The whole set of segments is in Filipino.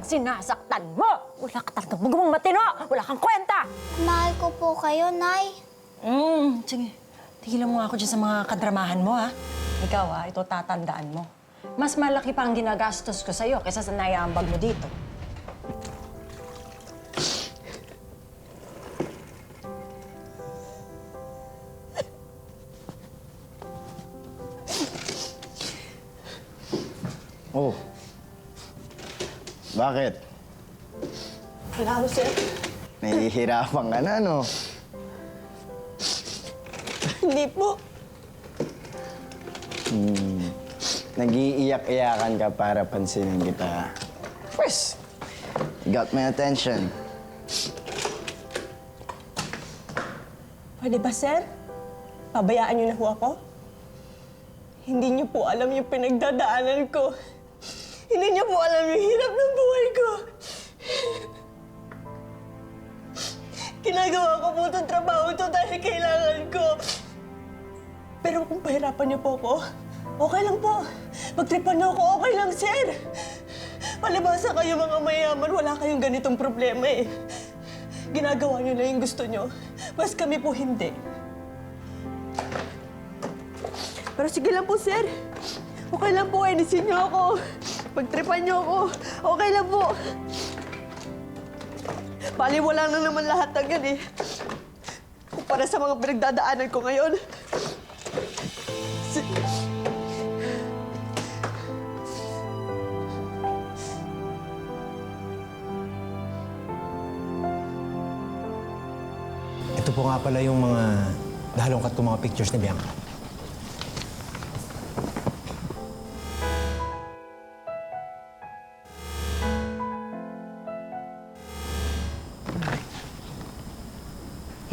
pag sinasaktan mo. Wala ka talagang magawang matino. Wala kang kwenta. Mahal ko po kayo, Nay. Sige. Tigilan mo nga ako dyan sa mga kadramahan mo, ha? Ikaw, ha? Ito tatandaan mo. Mas malaki pa ang ginagastos ko sa'yo kaysa sa naiambag mo dito. Oh. Bakit? Wala ako, sir. Nahihirapan ka na, no? Hindi po. Nag-iiyak-iyakan ka para pansinin kita. Pues, you got my attention. Pwede ba, sir? Pabayaan niyo na ho ako? Hindi niyo po alam yung pinagdadaanan ko. Hindi niyo po alam yung hirap ng buhay ko. Ginagawa ko po itong trabaho ito dahil kailangan ko. Pero kung pahirapan niyo po ako, okay lang po. Pagtripan niyo ako, okay lang, sir. Palibasa kayo mga mayaman, wala kayong ganitong problema eh. Ginagawa niyo na yung gusto niyo. Mas kami po hindi. Pero sige lang po, sir. Okay lang po, inisin niyo ako. Pagtripan niyo ako. Okay lang po. Baliwala na naman lahat ng yan eh. Para sa mga pinagdadaanan ko ngayon. Ito po nga pala yung mga nahalongkat kong mga pictures ni Bianca.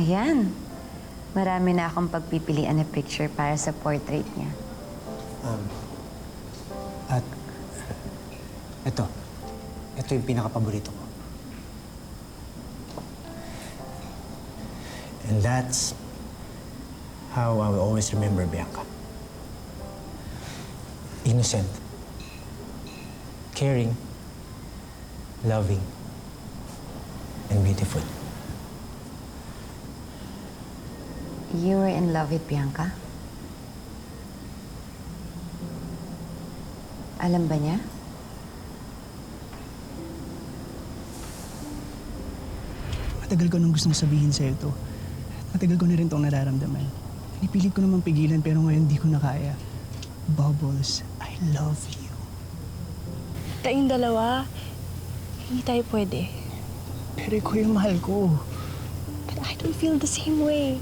Ayan. Marami na akong pagpipilian na picture para sa portrait niya. At ito. Ito yung pinaka-paborito ko. And that's how I will always remember Bianca. Innocent, caring, loving, and beautiful. You were in love with Bianca? Alam ba niya? Matagal ko nang gustong sabihin sa'yo to. Matagal ko na rin itong nararamdaman. Pinipilit ko naman pigilan pero ngayon di ko na kaya. Bubbles, I love you. Tayong dalawa, hindi tayo pwede. Pero ikaw yung mahal ko. But I don't feel the same way.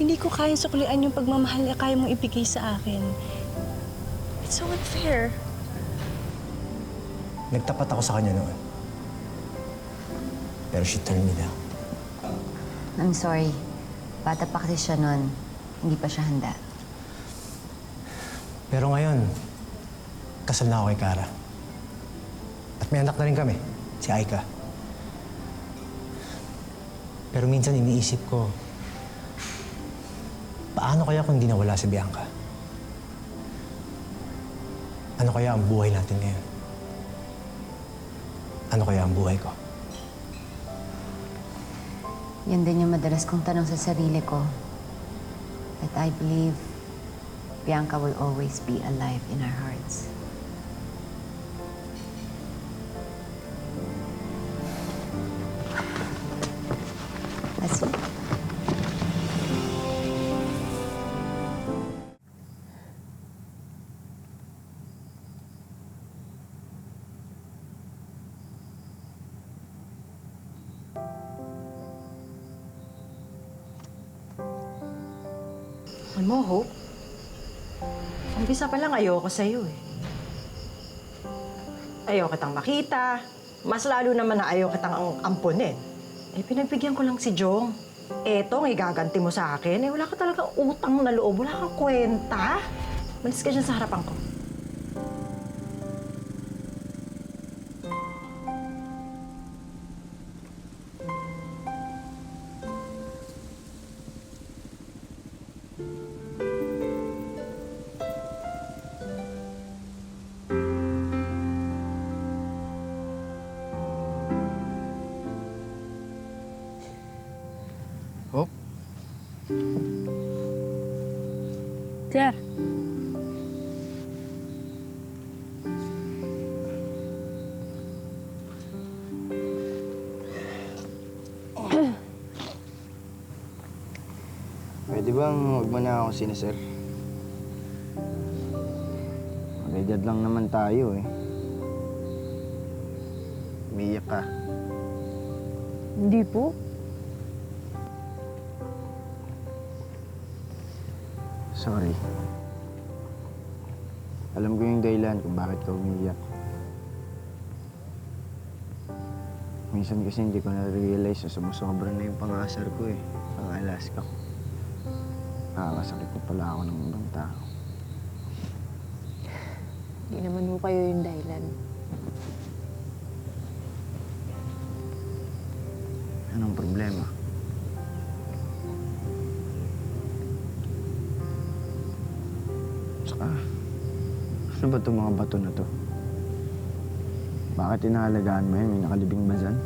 Hindi ko kayang suklian yung pagmamahal na kaya mong ibigay sa akin. It's so unfair. Nagtapat ako sa kanya noon. Pero she turned me down. I'm sorry. Bata pa kasi siya nun. Hindi pa siya handa. Pero ngayon, kasal na ako kay Kara. At may anak na rin kami, si Aika. Pero minsan iniisip ko, paano kaya kung di nawala si Bianca? Ano kaya ang buhay natin ngayon? Ano kaya ang buhay ko? Yan din yung madalas kong tanong sa sarili ko. But I believe Bianca will always be alive in our hearts. That's it. Alam mo, Hope, umpisa pa lang ayoko sa'yo eh. Ayoko kitang makita. Mas lalo naman na ayoko kitang ampunin. Eh, pinagbigyan ko lang si Jong. Eto, ang igaganti mo sa akin. Eh, wala ka talagang utang na loob. Wala kang kwenta. Malis ka dyan sa harapan ko. Sir. Pwede bang huwag mo na ako sinisir? Mag-edad lang naman tayo eh. Umiiyak ka. Hindi po. Sorry. Alam ko yung dahilan kung bakit ka umiiyak. Minsan kasi hindi ko na-realize na sumusobra na yung pang-asar ko eh. Pang-Alaska ko. Nakakasakit ko pala ako ng ibang tao. Hindi naman po kayo yung dahilan. Anong problema? Saka, ano ba itong mga bato na to? Bakit inahalagaan mo yan? May nakalibing ba dyan?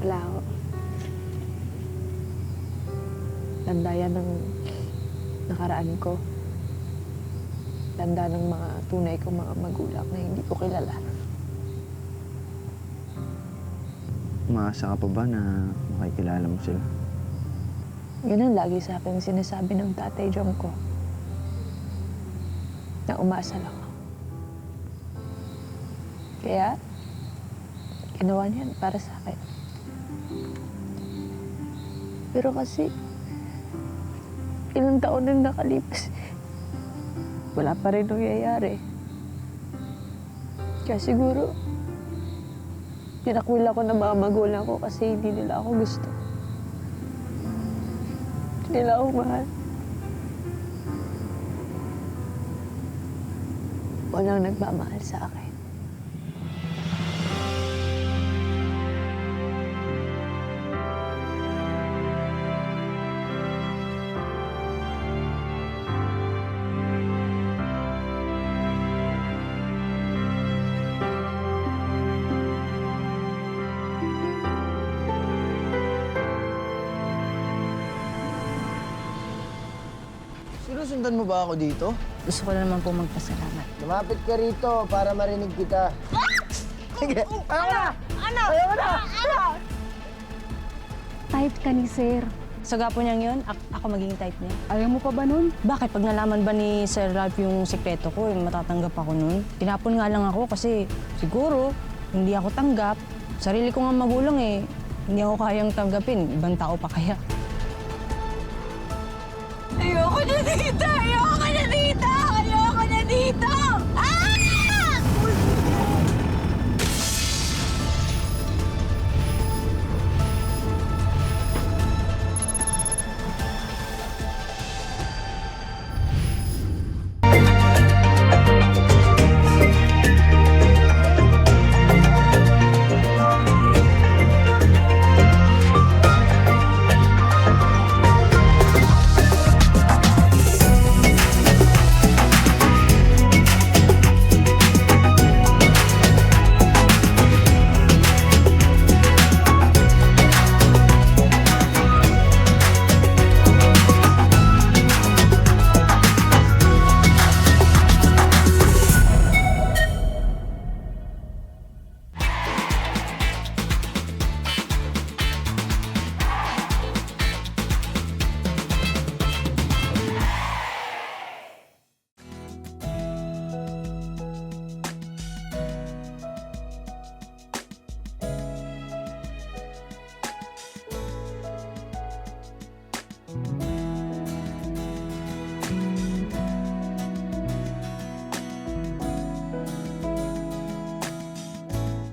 Wala ako. Tanda yan ng nakaraan ko. Tanda ng mga tunay kong mga magulang na hindi ko kilala. Umaasa ka pa ba na makikilala mo sila? Yun ang lagi sa akin sinasabi ng tatay Jom ko. Na umasa lang ako. Kaya, ginawa niyan para sa akin. Pero kasi, ilang taon nang nakalipas, wala pa rin nangyayari. Kaya siguro, tinakwil ako ng mga magulang ko kasi hindi nila ako gusto. Hindi nila ako mahal. Walang nagmamahal sa akin. Sinusundan mo ba ako dito? Gusto ko na naman po magpasalamat. Lumapit ka rito para marinig kita. Sige. Type ka ni Sir. Sa gapo niyang yun, ako magiging type niya. Ayaw mo pa ba nun? Bakit? Pag nalaman ba ni Sir Ralph yung sikreto ko, matatanggap ako nun? Tinapon nga lang ako kasi siguro hindi ako tanggap. Sarili ko nga magulang eh. Hindi ako kayang tanggapin. Ibang tao pa kaya. Ayoko na dito! Ayoko na dito! Ayoko na dito! Ah!